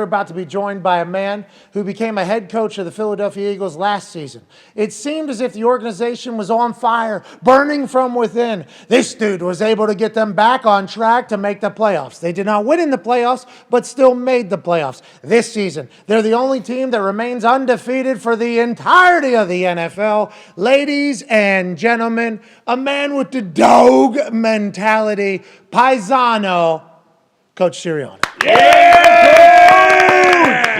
are about to be joined by a man who became a head coach of the Philadelphia Eagles last season. It seemed as if the organization was on fire, burning from within. This dude was able to get them back on track to make the playoffs. They did not win in the playoffs, but still made the playoffs. This season, they're the only team that remains undefeated for the entirety of the NFL. Ladies and gentlemen, a man with the dog mentality, Paisano, Coach Sirianni.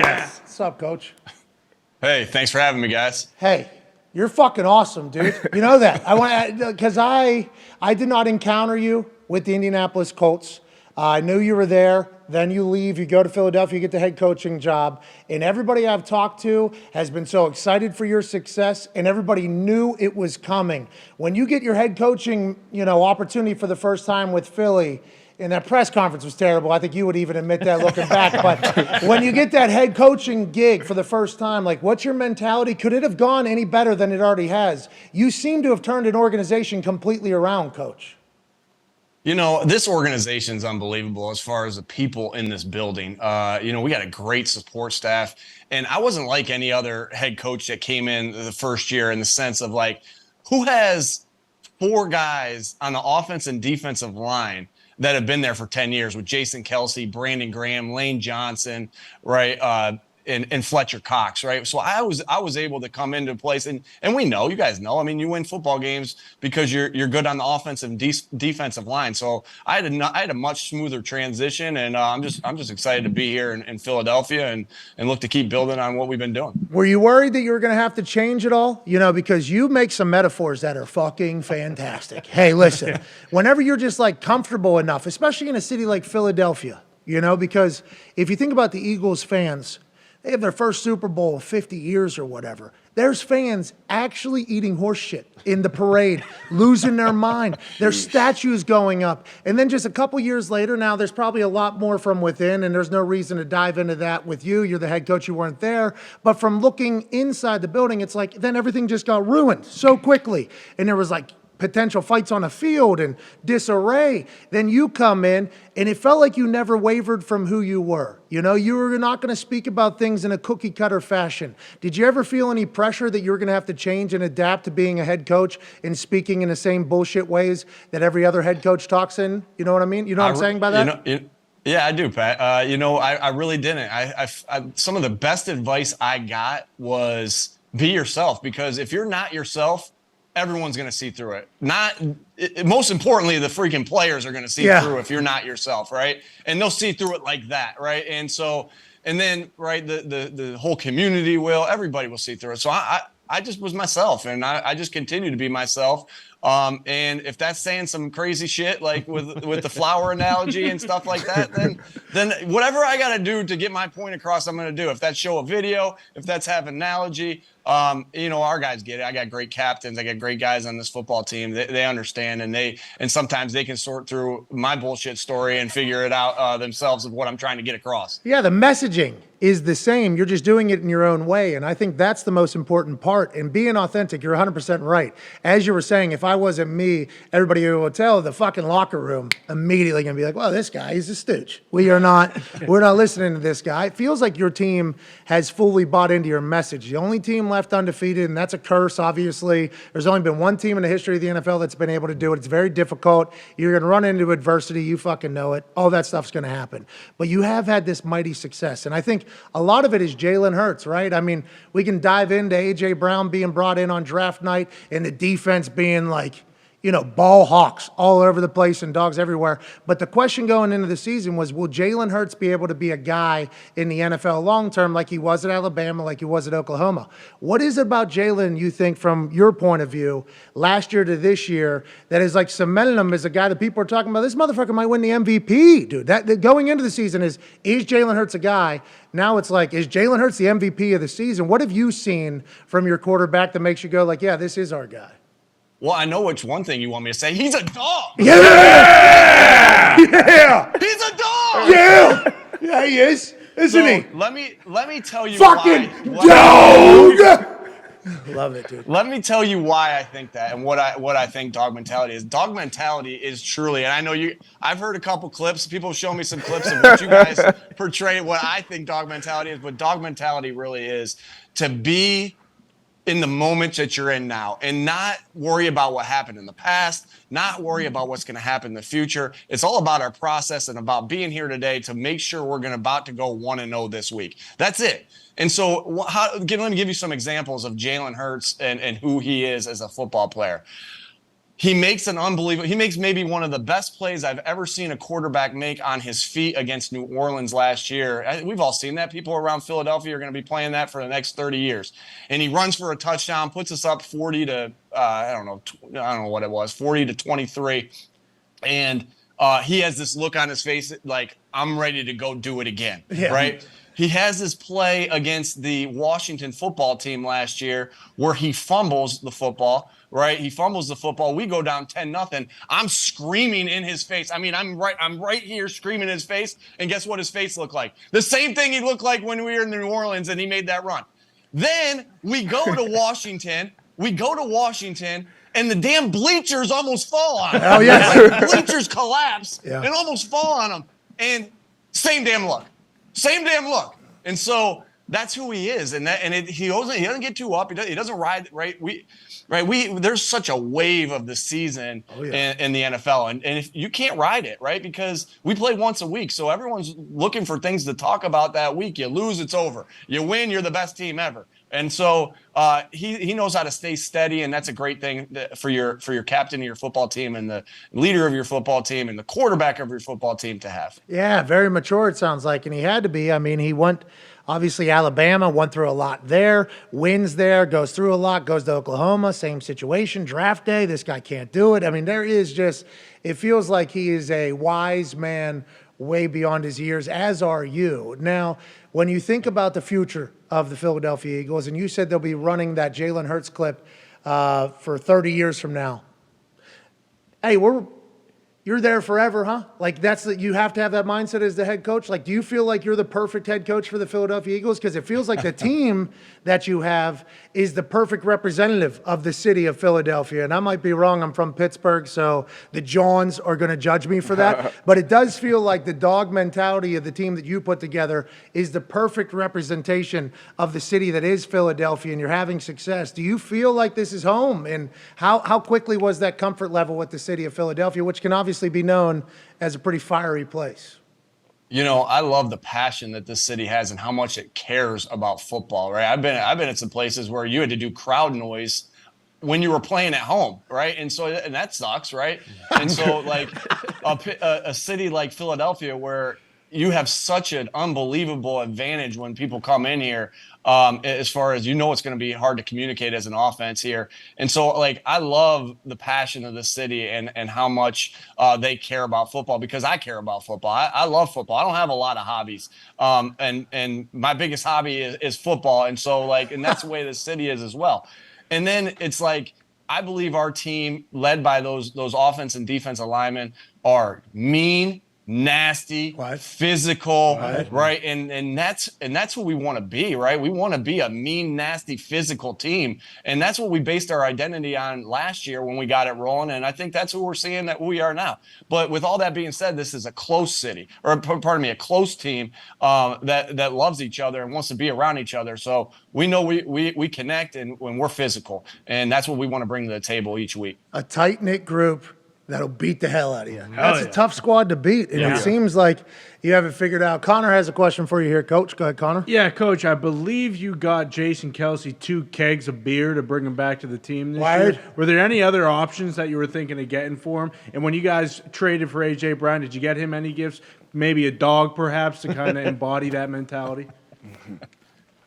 Yes. What's up, Coach? Hey, thanks for having me, guys. Hey, you're fucking awesome, dude. You know that. Because I did not encounter you with the Indianapolis Colts. I knew you were there. Then you leave, you go to Philadelphia, you get the head coaching job. And everybody I've talked to has been so excited for your success, and everybody knew it was coming. When you get your head coaching, opportunity for the first time with Philly, and that press conference was terrible. I think you would even admit that looking back. But when you get that head coaching gig for the first time, what's your mentality? Could it have gone any better than it already has? You seem to have turned an organization completely around, Coach. This organization's unbelievable as far as the people in this building. We got a great support staff. And I wasn't like any other head coach that came in the first year in the sense of who has 4 guys on the offense and defensive line that have been there for 10 years with Jason Kelsey, Brandon Graham, Lane Johnson, right? And Fletcher Cox, right? So I was able to come into place, and we know, you guys know, you win football games because you're good on the offensive and defensive line. So I had a much smoother transition, and I'm just excited to be here in Philadelphia and look to keep building on what we've been doing. Were you worried that you were going to have to change it all? Because you make some metaphors that are fucking fantastic. Hey, listen, whenever you're just comfortable enough, especially in a city like Philadelphia, because if you think about the Eagles fans, they have their first Super Bowl in 50 years or whatever. There's fans actually eating horse shit in the parade, losing their mind. There's statues going up. And then just a couple years later, now there's probably a lot more from within, and there's no reason to dive into that with you. You're the head coach, you weren't there. But from looking inside the building, it's then everything just got ruined so quickly. And there was potential fights on a field and disarray. Then you come in, and it felt like you never wavered from who you were. You were not going to speak about things in a cookie-cutter fashion. Did you ever feel any pressure that you were going to have to change and adapt to being a head coach and speaking in the same bullshit ways that every other head coach talks in? You know what I mean? You know what I'm saying by that? Yeah, I do, Pat. I really didn't. Some of the best advice I got was be yourself, because if you're not yourself, everyone's going to see through it. Most importantly, the freaking players are going to see through if you're not yourself, right? And they'll see through it like that, right? And then, right, the whole community will, everybody will see through it. So I just was myself, and I just continue to be myself. And if that's saying some crazy shit with the flower analogy and stuff like that, then whatever I got to do to get my point across, I'm going to do. If that's show a video, if that's have an analogy, our guys get it. I got great captains. I got great guys on this football team. They understand, and sometimes they can sort through my bullshit story and figure it out themselves of what I'm trying to get across. Yeah, the messaging is the same. You're just doing it in your own way, and I think that's the most important part. And being authentic, you're 100% right. As you were saying, if I wasn't me, everybody who would tell the fucking locker room immediately going to be like, well, this guy, he's a stooge. We're not listening to this guy. It feels like your team has fully bought into your message. The only team left undefeated, and that's a curse, obviously. There's only been one team in the history of the NFL that's been able to do it. It's very difficult. You're going to run into adversity. You fucking know it. All that stuff's going to happen. But you have had this mighty success, and I think a lot of it is Jalen Hurts, right? We can dive into A.J. Brown being brought in on draft night and the defense being ball hawks all over the place and dogs everywhere. But the question going into the season was, will Jalen Hurts be able to be a guy in the NFL long-term like he was at Alabama, like he was at Oklahoma? What is it about Jalen, you think, from your point of view, last year to this year, that is cementing him as a guy that people are talking about, this motherfucker might win the MVP, dude? That going into the season is Jalen Hurts a guy? Now it's is Jalen Hurts the MVP of the season? What have you seen from your quarterback that makes you go yeah, this is our guy? Well, I know which one thing you want me to say. He's a dog. Yeah! Yeah! He's a dog. Yeah! Yeah, he is. Isn't he? Let me tell you fucking why. dog! Love it, dude. Let me tell you why I think that and what I think dog mentality is. Dog mentality is truly, and I know I've heard a couple clips. People have shown me some clips of what you guys portray, what I think dog mentality is, but dog mentality really is to be in the moment that you're in now and not worry about what happened in the past, not worry about what's going to happen in the future. It's all about our process and about being here today to make sure we're about to go 1-0 this week. That's it. And so let me give you some examples of Jalen Hurts and who he is as a football player. He makes maybe one of the best plays I've ever seen a quarterback make on his feet against New Orleans last year. We've all seen that. People around Philadelphia are going to be playing that for the next 30 years. And he runs for a touchdown, puts us up 40 to, I don't know what it was, 40 to 23. And he has this look on his face like, I'm ready to go do it again, right? He has this play against the Washington football team last year where he fumbles the football, right? He fumbles the football. We go down 10-0. I'm screaming in his face. I mean, I'm right here screaming in his face. And guess what his face looked like? The same thing he looked like when we were in New Orleans and he made that run. Then we go to Washington. And the damn bleachers almost fall on him. Oh, yeah. Like, bleachers collapse and almost fall on him. And same damn look. And so that's who he is. And he doesn't get too up. He doesn't ride, right? There's such a wave of the season in the NFL. And if you can't ride it, right? Because we play once a week. So everyone's looking for things to talk about that week. You lose, it's over. You win, you're the best team ever. And so he knows how to stay steady, and that's a great thing for your captain of your football team and the leader of your football team and the quarterback of your football team to have. Yeah, very mature it sounds like, and he had to be. I mean, he went, obviously Alabama, went through a lot there, wins there, goes through a lot, goes to Oklahoma, same situation, draft day, this guy can't do it. I mean, there is just, it feels like he is a wise man way beyond his years, as are you. Now, when you think about the future of the Philadelphia Eagles, and you said they'll be running that Jalen Hurts clip for 30 years from now. Hey, you're there forever, huh? Like you have to have that mindset as the head coach. Like, do you feel like you're the perfect head coach for the Philadelphia Eagles? Because it feels like the team that you have is the perfect representative of the city of Philadelphia. And I might be wrong. I'm from Pittsburgh, so the Johns are going to judge me for that. But it does feel like the dog mentality of the team that you put together is the perfect representation of the city that is Philadelphia, and you're having success. Do you feel like this is home? And how quickly was that comfort level with the city of Philadelphia, which can obviously be known as a pretty fiery place? You know, I love the passion that this city has and how much it cares about football, right? I've been at some places where you had to do crowd noise when you were playing at home, right? And that sucks, right? And so like a city like Philadelphia where you have such an unbelievable advantage when people come in here, as far as, it's going to be hard to communicate as an offense here. And so, like, I love the passion of the city and how much they care about football, because I care about football. I love football. I don't have a lot of hobbies. And my biggest hobby is football. And so, like, and that's the way the city is as well. And then it's like, I believe our team, led by those offense and defensive linemen, are mean, nasty, physical, right? And that's what we want to be, right? We want to be a mean, nasty, physical team. And that's what we based our identity on last year when we got it rolling. And I think that's who we're seeing that we are now. But with all that being said, this is a close city, or pardon me, a close team that loves each other and wants to be around each other. So we know we connect and when we're physical. And that's what we want to bring to the table each week. A tight-knit group that'll beat the hell out of you. That's a tough squad to beat, and it seems like you have it figured out. Connor has a question for you here, Coach. Go ahead, Connor. Yeah, Coach, I believe you got Jason Kelsey 2 kegs of beer to bring him back to the team this year. Were there any other options that you were thinking of getting for him? And when you guys traded for A.J. Brown, did you get him any gifts? Maybe a dog, perhaps, to kind of embody that mentality?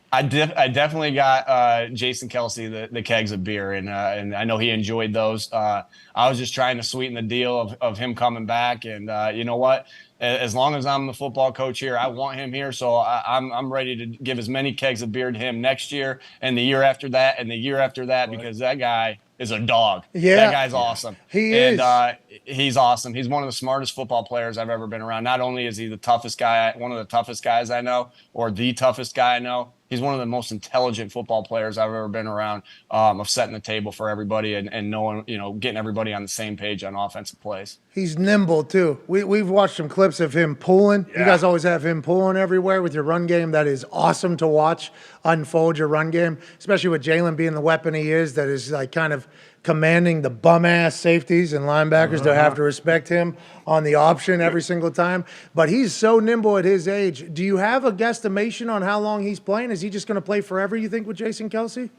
I definitely got Jason Kelsey the kegs of beer, and I know he enjoyed those. I was just trying to sweeten the deal of him coming back, and you know what? As long as I'm the football coach here, I want him here, so I'm ready to give as many kegs of beer to him next year and the year after that and the year after that, because that guy is a dog. Yeah, that guy's awesome. He is. And he's awesome. He's one of the smartest football players I've ever been around. Not only is he the toughest guy, one of the toughest guys I know, or the toughest guy I know, he's one of the most intelligent football players I've ever been around, of setting the table for everybody and knowing, getting everybody on the same page on offensive plays. He's nimble too. We've watched some clips of him pulling. Yeah. You guys always have him pulling everywhere with your run game. That is awesome to watch unfold your run game, especially with Jalen being the weapon he is, that is like kind of commanding the bum-ass safeties and linebackers to have to respect him on the option every single time. But he's so nimble at his age. Do you have a guesstimation on how long he's playing? Is he just going to play forever, you think, with Jason Kelsey?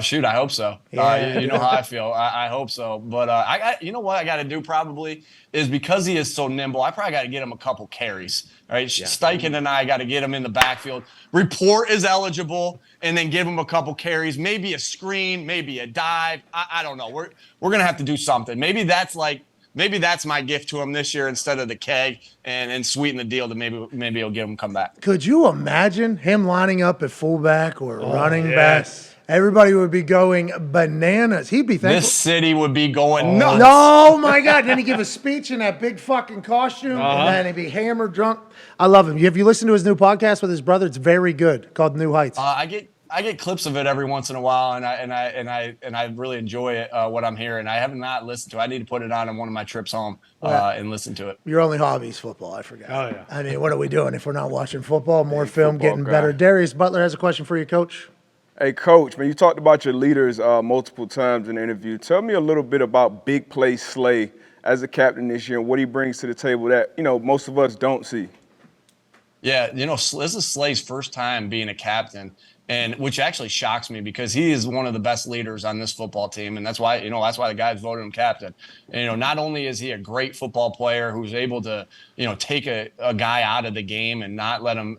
Shoot, I hope so. Yeah. You know how I feel. I hope so. But you know what I got to do probably is, because he is so nimble, I probably got to get him a couple carries. Right? Yeah. Steichen and I got to get him in the backfield. Report is eligible, and then give him a couple carries, maybe a screen, maybe a dive. I don't know. We're gonna have to do something. Maybe that's my gift to him this year instead of the keg, and sweeten the deal to maybe he'll get him come back. Could you imagine him lining up at fullback or running back? Everybody would be going bananas. He'd be thankful. This city would be going nuts. Oh, my God. Then he'd give a speech in that big fucking costume, and then he'd be hammered drunk. I love him. Have you listened to his new podcast with his brother? It's very good, called New Heights. I get clips of it every once in a while, and I really enjoy it, what I'm hearing. I have not listened to it. I need to put it on one of my trips home and listen to it. Your only hobby is football, I forgot. Oh, yeah. I mean, what are we doing if we're not watching football? More film, getting better. Darius Butler has a question for you, Coach. Hey, Coach, man, you talked about your leaders multiple times in the interview. Tell me a little bit about Big Play Slay as a captain this year and what he brings to the table that, most of us don't see. Yeah, this is Slay's first time being a captain, and which actually shocks me, because he is one of the best leaders on this football team, and that's why the guys voted him captain. And, not only is he a great football player who's able to, take a guy out of the game and not let him,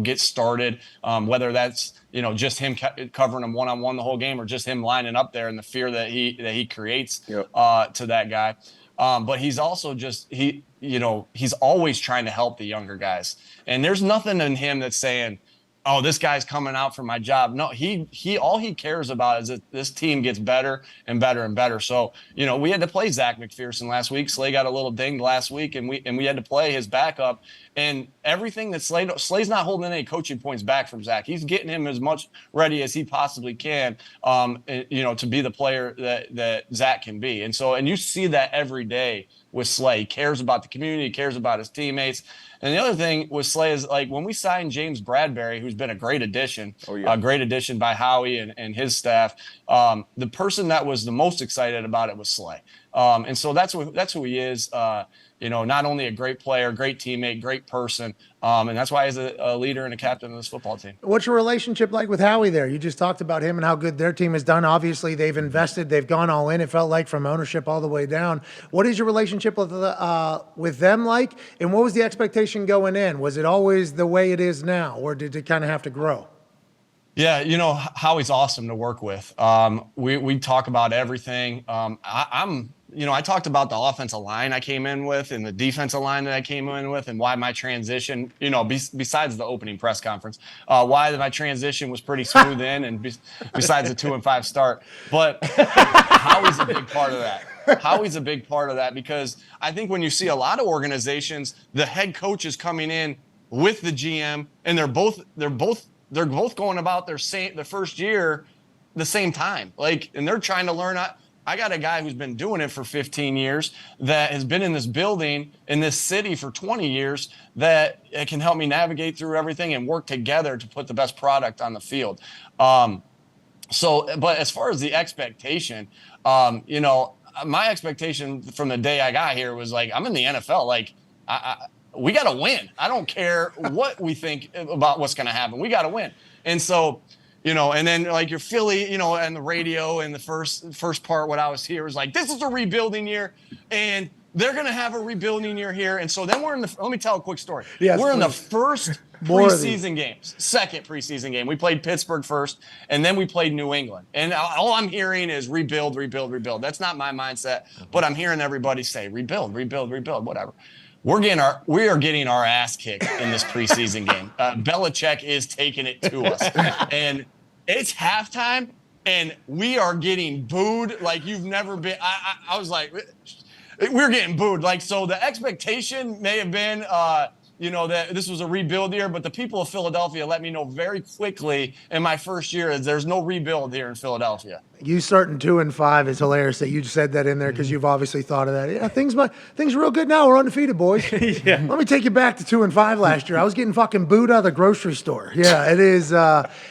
get started, whether that's, just him covering him one-on-one the whole game, or just him lining up there and the fear that he creates to that guy. But he's also he's always trying to help the younger guys. And there's nothing in him that's saying, oh, this guy's coming out for my job. No, he all he cares about is that this team gets better and better and better. So, we had to play Zach McPherson last week. Slay got a little dinged last week, and we had to play his backup. And everything that Slay's not holding any coaching points back from Zach. He's getting him as much ready as he possibly can, to be the player that Zach can be. And you see that every day with Slay. He cares about the community, he cares about his teammates. And the other thing with Slay is, like, when we signed James Bradbury, who's been a great addition, a great addition by Howie and his staff, the person that was the most excited about it was Slay. And so that's who he is. Not only a great player, great teammate, great person, and that's why he's a leader and a captain of this football team. What's your relationship like with Howie there? You just talked about him and how good their team has done. Obviously, they've invested, they've gone all in. It felt like from ownership all the way down. What is your relationship with them like, and what was the expectation going in? Was it always the way it is now, or did it kind of have to grow? Yeah, Howie's awesome to work with. We talk about everything. I talked about the offensive line I came in with and the defensive line that I came in with, and why my transition, besides the opening press conference, why my transition was pretty smooth and besides the 2-5 start. But Howie's a big part of that. Howie's a big part of that, because I think when you see a lot of organizations, the head coach is coming in with the GM, and they're both going about their first year the same time. And they're trying to learn. I got a guy who's been doing it for 15 years that has been in this building, in this city for 20 years, that it can help me navigate through everything and work together to put the best product on the field. But as far as the expectation, my expectation from the day I got here was, like, I'm in the NFL. We got to win. I don't care what we think about what's going to happen. We got to win. And so, and then, like, your Philly, and the radio, and the first part, what I was here was like, this is a rebuilding year, and they're going to have a rebuilding year here. And so then let me tell a quick story. Yes, we're in the first preseason games, second preseason game. We played Pittsburgh first, and then we played New England. And all I'm hearing is rebuild, rebuild, rebuild. That's not my mindset, but I'm hearing everybody say rebuild, rebuild, rebuild, whatever. We are getting our ass kicked in this preseason game. Belichick is taking it to us, and it's halftime, and we are getting booed like you've never been. I was like, we were getting booed. Like, so the expectation may have been, that this was a rebuild year, but the people of Philadelphia let me know very quickly in my first year there's no rebuild here in Philadelphia. You starting 2-5 is hilarious that you said that in there because you've obviously thought of that. Yeah, things are real good now. We're undefeated, boys. Yeah. Let me take you back to 2-5 last year. I was getting fucking booed out of the grocery store. Yeah, it is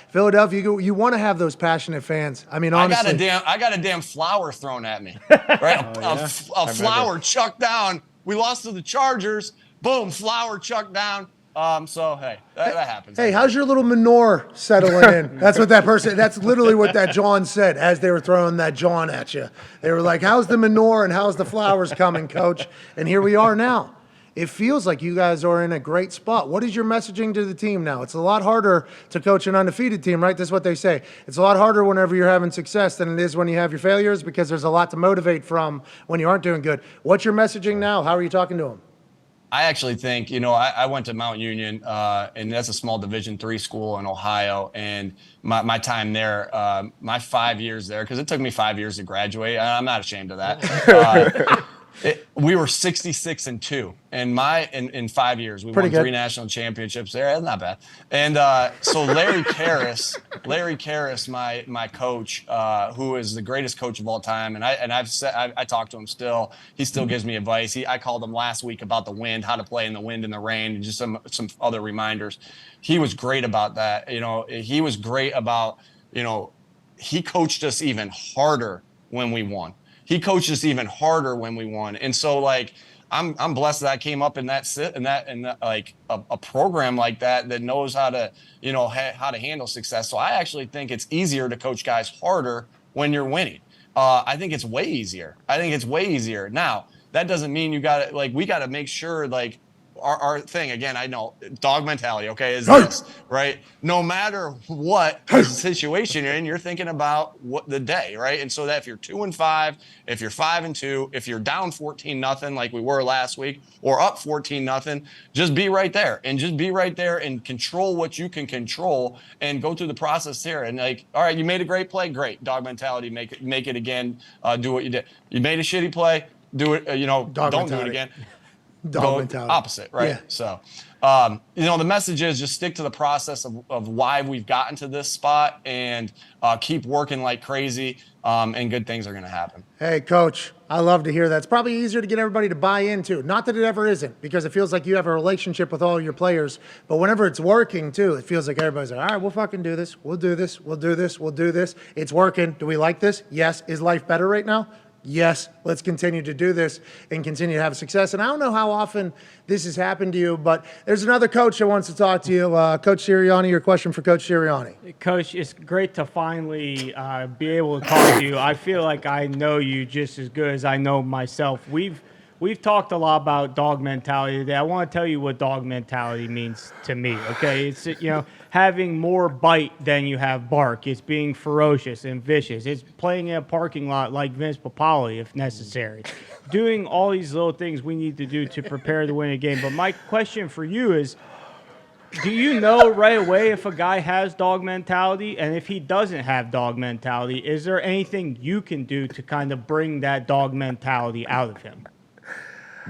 Philadelphia. You want to have those passionate fans. I mean, honestly, I got a damn flower thrown at me. Right, a flower chucked down. We lost to the Chargers. Boom, flower chucked down. So, hey, that happens. Hey, how's your little manure settling in? That's what that's literally what that John said as they were throwing that John at you. They were like, how's the manure and how's the flowers coming, coach? And here we are now. It feels like you guys are in a great spot. What is your messaging to the team now? It's a lot harder to coach an undefeated team, right? That's what they say. It's a lot harder whenever you're having success than it is when you have your failures because there's a lot to motivate from when you aren't doing good. What's your messaging now? How are you talking to them? I actually think, I went to Mount Union, and that's a small Division III school in Ohio. And my time there, my 5 years there, because it took me 5 years to graduate. I'm not ashamed of that. We were 66-2 in 5 years. We won 3 national championships there. That's not bad. And so Larry Karras, my coach, who is the greatest coach of all time, and I talk to him still. He still gives me advice. I called him last week about the wind, how to play in the wind and the rain, and just some other reminders. He was great about that. He was great about he coached us even harder when we won. He coached us even harder when we won. And so, like, I'm blessed that I came up in that a program like that knows how to, how to handle success. So I actually think it's easier to coach guys harder when you're winning. I think it's way easier. Now, that doesn't mean we got to make sure, like, our thing, again, I know dog mentality, okay, is this, right? No matter what situation you're in, you're thinking about what the day, right? And so that if you're 2-5, if you're 5-2, if you're down 14-0 like we were last week, or up 14-0, just be right there and control what you can control and go through the process here. And like, all right, you made a great play, great. Dog mentality, make it again, do what you did. You made a shitty play, do it, don't do it again. Dog mentality. Opposite, right? Yeah. So, the message is just stick to the process of why we've gotten to this spot and keep working like crazy, and good things are going to happen. Hey, Coach, I love to hear that. It's probably easier to get everybody to buy into. Not that it ever isn't, because it feels like you have a relationship with all your players. But whenever it's working, too, it feels like everybody's like, all right, we'll fucking do this. We'll do this. We'll do this. We'll do this. It's working. Do we like this? Yes. Is life better right now? Yes, let's continue to do this and continue to have success. And I don't know how often this has happened to you, but there's another coach that wants to talk to you. Coach Sirianni, your question for Coach Sirianni. Coach, it's great to finally be able to talk to you. I feel like I know you just as good as I know myself. We've talked a lot about dog mentality today. I want to tell you what dog mentality means to me, okay? It's, having more bite than you have bark. It's being ferocious and vicious. It's playing in a parking lot like Vince Papali if necessary. Doing all these little things we need to do to prepare to win a game. But my question for you is, do you know right away if a guy has dog mentality? And if he doesn't have dog mentality, is there anything you can do to kind of bring that dog mentality out of him?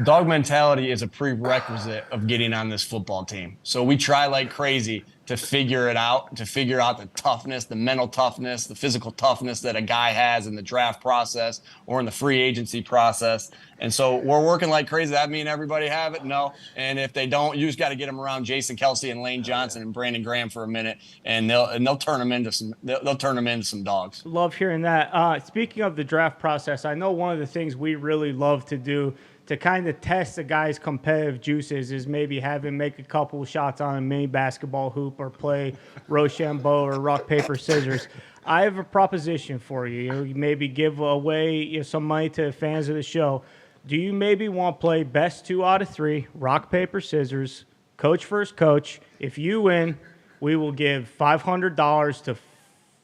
Dog mentality is a prerequisite of getting on this football team. So we try like crazy to figure out the toughness, the mental toughness, the physical toughness that a guy has in the draft process or in the free agency process. And so we're working like crazy. That mean everybody have it? No. And if they don't, you just got to get them around Jason Kelsey and Lane Johnson and Brandon Graham for a minute, and they'll turn them into some dogs. Love hearing that. Speaking of the draft process, I know one of the things we really love to do to kind of test a guy's competitive juices is maybe have him make a couple shots on a mini basketball hoop or play Rochambeau or rock, paper, scissors. I have a proposition for you. You maybe give away some money to fans of the show. Do you maybe want to play best 2 out of 3, rock, paper, scissors, coach versus coach? If you win, we will give $500 to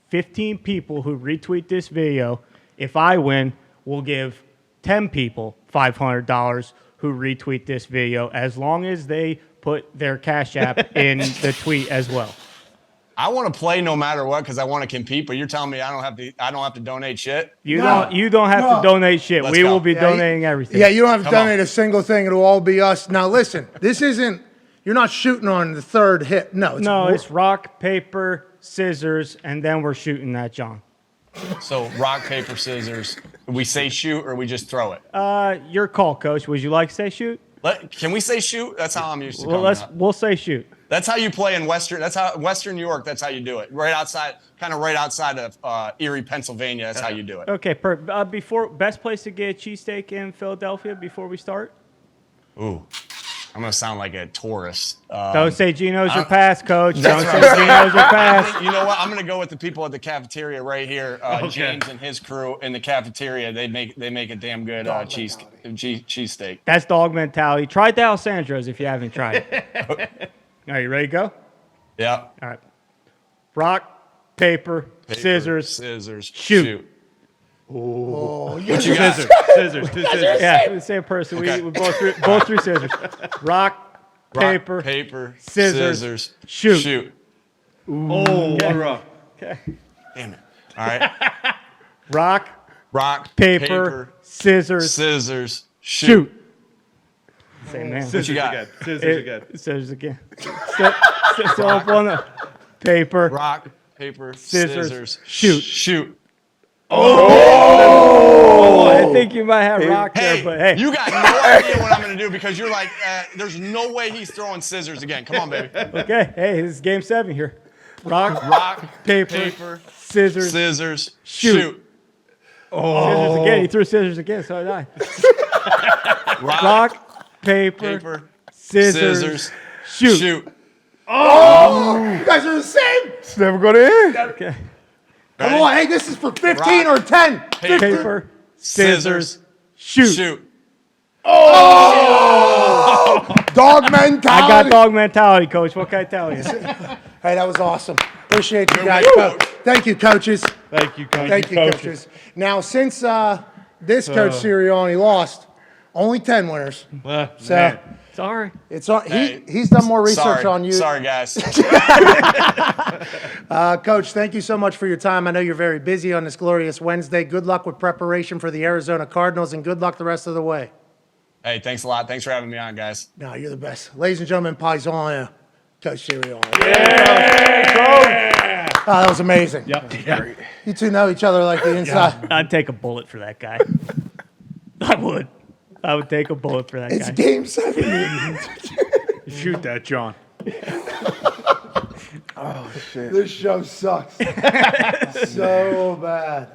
15 people who retweet this video. If I win, we'll give 10 people $500 who retweet this video, as long as they put their Cash App in the tweet as well. I want to play no matter what because I want to compete. But you're telling me I don't have to donate shit. You don't have to donate shit. Let's we go. will be donating everything. Yeah, you don't have to Come on. donate a single thing. It'll all be us. Now, listen, this isn't, you're not shooting on the third hit. No, it's rock, paper, scissors, and then we're shooting that, John. So rock, paper, scissors. We say shoot or we just throw it. Your call, Coach. Would you like to say shoot? Can we say shoot? That's how I'm used to. Well, we'll say shoot. That's how you play in Western. That's how Western New York. That's how you do it. Right outside of Erie, Pennsylvania. That's how you do it. Okay. Before best place to get a cheesesteak in Philadelphia before we start. Ooh, I'm gonna sound like a tourist. Don't say Geno's your pass, Coach. Don't That's say what I'm saying. Geno's your pass. You know what? I'm gonna go with the people at the cafeteria right here. James and his crew in the cafeteria. They make a damn good cheesesteak. That's dog mentality. Try D'Alessandro's if you haven't tried it. Are you ready to go? Yeah. All right. Rock, paper, scissors, shoot. Oh, What you got? Scissors. Two scissors. Yeah, the same person. Okay. We both threw scissors. Rock, paper, scissors, shoot. Oh, one rock. Okay. Damn it. All right. Rock, paper, scissors, shoot. Same man. What you got? Again. Scissors again. Scissors again. Still up on the paper. Rock, paper, Scissors, shoot. Oh, I think you might have rock Hey, there, but hey. you got no idea what I'm going to do because you're like, there's no way he's throwing scissors again. Come on, baby. Okay, hey, this is game 7 here. Rock, paper, scissors, shoot. Scissors again. He threw scissors again, so did I. Rock, paper, scissors, shoot. you guys are the same. It's never going to end. Okay. Come on, hey, this is for 15 or 10. Paper, scissors, shoot. Dog mentality. I got dog mentality, Coach. What can I tell you? Hey, that was awesome. Appreciate you guys. Coach. Thank you, coaches. Thank you, Coach. Thank you, coaches. Now, since this Coach Sirianni lost, only 10 winners. So Man. Sorry. it's on. He's done more research on you. Sorry, guys. Coach, thank you so much for your time. I know you're very busy on this glorious Wednesday. Good luck with preparation for the Arizona Cardinals, and good luck the rest of the way. Hey, thanks a lot. Thanks for having me on, guys. No, you're the best. Ladies and gentlemen, Paisan, Coach Sirianni. Oh, that was amazing. Yep. You two know each other like the inside. I'd take a bullet for that guy. I would. I would take a bullet for that It's guy. game 7. Shoot that, John. This show sucks. So bad.